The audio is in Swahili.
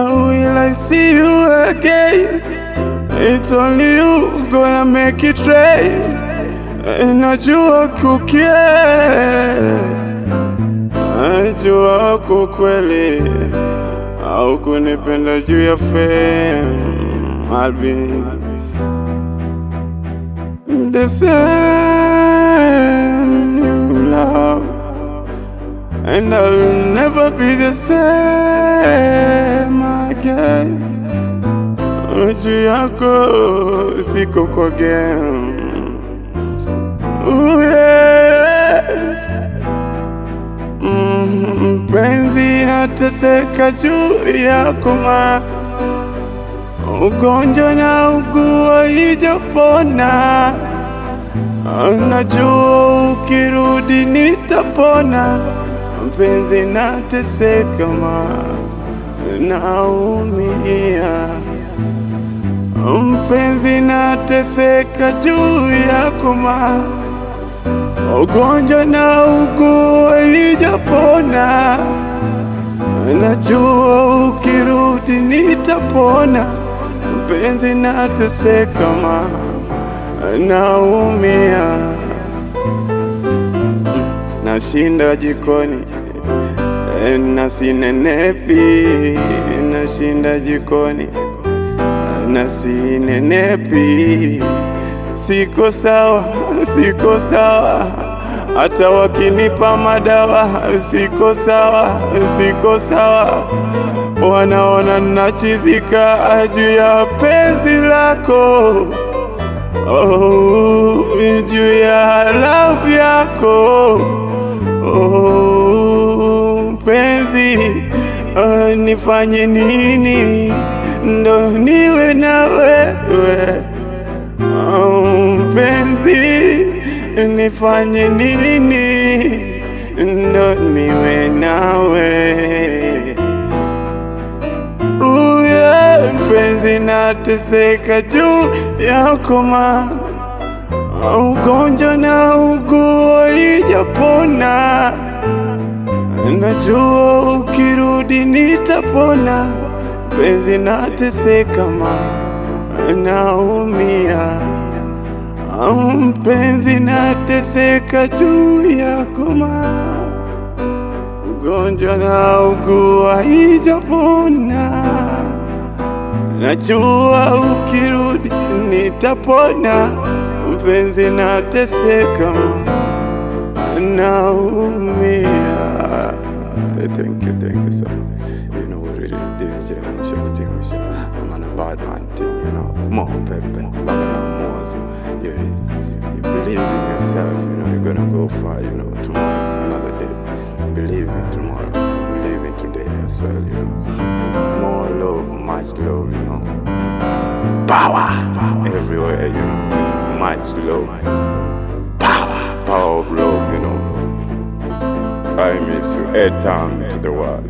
Will I see you again? It's only you gonna make it rain. Najua kukia, najua kukweli au kunipenda juu ya fame. I'll be the same you love, and I'll never be the same again. Juu yako siko kwa game. Ooh, yeah. Mpenzi nateseka juu yako ma, ugonjwa na ugua ijapona. Najua ukirudi nitapona. Mpenzi nateseka ma, naumia. Mpenzi nateseka juu yako ma, ugonjwa na ugua ijapona. Najua ukirudi nitapona. Mpenzi nateseka ma, naumia. Nashinda jikoni na sinenepi, nashinda jikoni na sinenepi. Siko sawa, siko sawa, hata wakinipa madawa. Siko sawa, siko sawa, wanaona nachizika juu ya penzi lako. Oh, juu ya love yako. Oh, penzi, nifanye nini ndo niwe na wewe? Penzi, nifanye nini ndo niwe nawe? Penzi nateseka juu yako ma, ugonjwa na ugua ijapona. Najua ukirudi nitapona. Penzi nateseka ma, naumia. Mpenzi nateseka juu yako ma, ugonjwa na ugua ijapona. Najua ukirudi nitapona. Mpenzi nateseka ma, naumia. Thank you so much. You know what it is, this is J-Mo Show, J-Mo Show. I'm on a bad man thing, you know. More pepper, more. Yeah, you believe in yourself, you know, you're gonna go far, you know. Tomorrow is another day. Believe in tomorrow, believe in today as well, you know. More love, much love, you know. Power everywhere, you know. Much love. Power of love, you know. I miss you. Add time to the world.